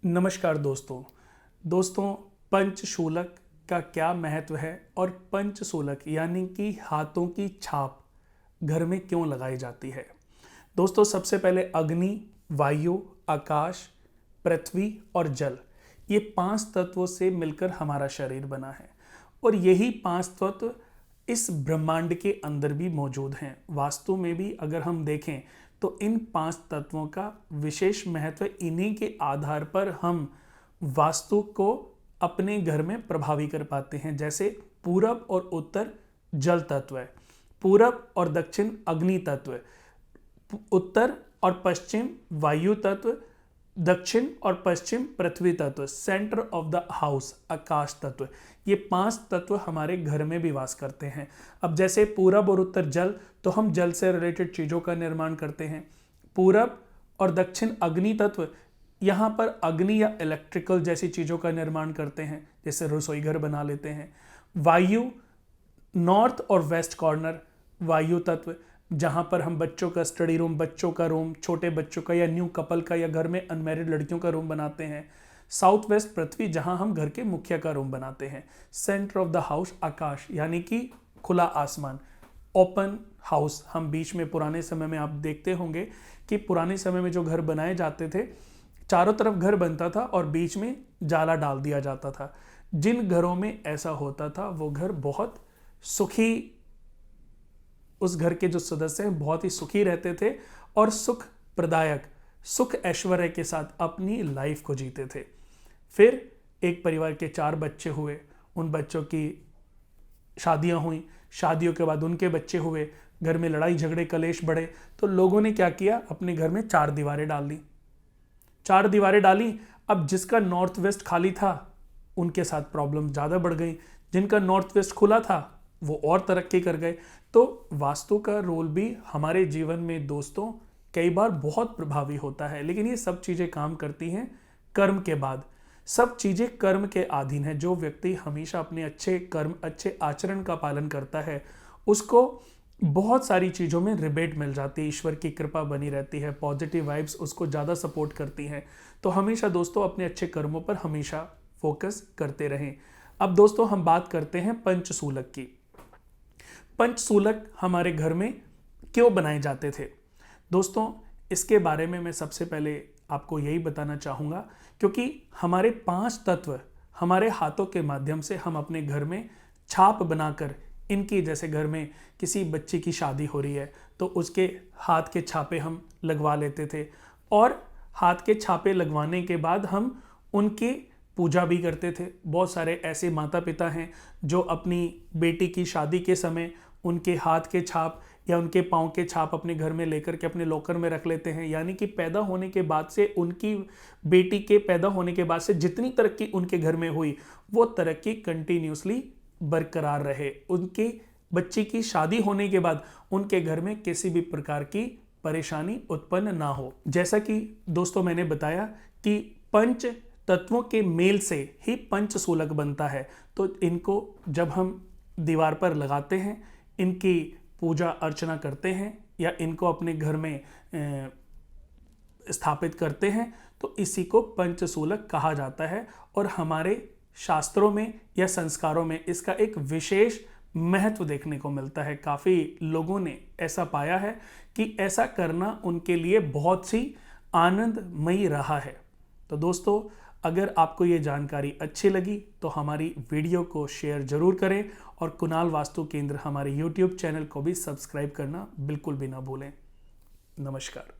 नमस्कार दोस्तों पंचशूलक का क्या महत्व है और पंचशूलक यानी कि हाथों की छाप घर में क्यों लगाई जाती है। दोस्तों सबसे पहले अग्नि, वायु, आकाश, पृथ्वी और जल, ये 5 तत्वों से मिलकर हमारा शरीर बना है और यही 5 तत्व इस ब्रह्मांड के अंदर भी मौजूद हैं। वास्तु में भी अगर हम देखें तो इन 5 तत्वों का विशेष महत्व, इन्हीं के आधार पर हम वास्तु को अपने घर में प्रभावी कर पाते हैं। जैसे पूरब और उत्तर जल तत्व है, पूरब और दक्षिण अग्नि तत्व है, उत्तर और पश्चिम वायु तत्व, दक्षिण और पश्चिम पृथ्वी तत्व, सेंटर ऑफ द हाउस आकाश तत्व। ये 5 तत्व हमारे घर में भी वास करते हैं। अब जैसे पूरब और उत्तर जल, तो हम जल से रिलेटेड चीज़ों का निर्माण करते हैं। पूरब और दक्षिण अग्नि तत्व, यहाँ पर अग्नि या इलेक्ट्रिकल जैसी चीज़ों का निर्माण करते हैं, जैसे रसोई घर बना लेते हैं। वायु नॉर्थ और वेस्ट कॉर्नर वायु तत्व, जहाँ पर हम बच्चों का स्टडी रूम, बच्चों का रूम, छोटे बच्चों का या न्यू कपल का या घर में अनमैरिड लड़कियों का रूम बनाते हैं। साउथ वेस्ट पृथ्वी, जहाँ हम घर के मुखिया का रूम बनाते हैं। सेंटर ऑफ द हाउस आकाश, यानी कि खुला आसमान, ओपन हाउस। हम बीच में पुराने समय में आप देखते होंगे कि पुराने समय में जो घर बनाए जाते थे, चारों तरफ घर बनता था और बीच में जाला डाल दिया जाता था। जिन घरों में ऐसा होता था वो घर बहुत सुखी, उस घर के जो सदस्य हैं बहुत ही सुखी रहते थे और सुख प्रदायक, सुख ऐश्वर्य के साथ अपनी लाइफ को जीते थे। फिर एक परिवार के 4 बच्चे हुए, उन बच्चों की शादियां हुई, शादियों के बाद उनके बच्चे हुए, घर में लड़ाई झगड़े कलेश बढ़े, तो लोगों ने क्या किया, अपने घर में 4 दीवारें डाल दी। 4 दीवारें डाली। अब जिसका नॉर्थ वेस्ट खाली था उनके साथ प्रॉब्लम ज़्यादा बढ़ गई, जिनका नॉर्थ वेस्ट खुला था वो और तरक्की कर गए। तो वास्तु का रोल भी हमारे जीवन में दोस्तों कई बार बहुत प्रभावी होता है, लेकिन ये सब चीज़ें काम करती हैं कर्म के बाद। सब चीज़ें कर्म के अधीन है। जो व्यक्ति हमेशा अपने अच्छे कर्म, अच्छे आचरण का पालन करता है, उसको बहुत सारी चीज़ों में रिबेट मिल जाती है, ईश्वर की कृपा बनी रहती है, पॉजिटिव वाइब्स उसको ज़्यादा सपोर्ट करती हैं। तो हमेशा दोस्तों अपने अच्छे कर्मों पर हमेशा फोकस करते रहें। अब दोस्तों हम बात करते हैं पंचशूलक की। पंचशूलक हमारे घर में क्यों बनाए जाते थे? दोस्तों इसके बारे में मैं सबसे पहले आपको यही बताना चाहूँगा, क्योंकि हमारे 5 तत्व हमारे हाथों के माध्यम से हम अपने घर में छाप बनाकर, इनकी जैसे घर में किसी बच्चे की शादी हो रही है तो उसके हाथ के छापे हम लगवा लेते थे, और हाथ के छापे लगवाने के बाद हम उनकी पूजा भी करते थे। बहुत सारे ऐसे माता पिता हैं जो अपनी बेटी की शादी के समय उनके हाथ के छाप या उनके पाँव के छाप अपने घर में लेकर के अपने लॉकर में रख लेते हैं। यानी कि पैदा होने के बाद से, उनकी बेटी के पैदा होने के बाद से जितनी तरक्की उनके घर में हुई, वो तरक्की कंटिन्यूसली बरकरार रहे। उनकी बच्ची की शादी होने के बाद उनके घर में किसी भी प्रकार की परेशानी उत्पन्न ना हो। जैसा कि दोस्तों मैंने बताया कि पंच तत्वों के मेल से ही पंचशूलक बनता है। तो इनको जब हम दीवार पर लगाते हैं, इनकी पूजा अर्चना करते हैं या इनको अपने घर में स्थापित करते हैं, तो इसी को पंचशूलक कहा जाता है। और हमारे शास्त्रों में या संस्कारों में इसका एक विशेष महत्व देखने को मिलता है। काफ़ी लोगों ने ऐसा पाया है कि ऐसा करना उनके लिए बहुत सी आनंदमयी रहा है। तो दोस्तों अगर आपको ये जानकारी अच्छी लगी तो हमारी वीडियो को शेयर ज़रूर करें और कुणाल वास्तु केंद्र हमारे YouTube चैनल को भी सब्सक्राइब करना बिल्कुल भी ना भूलें। नमस्कार।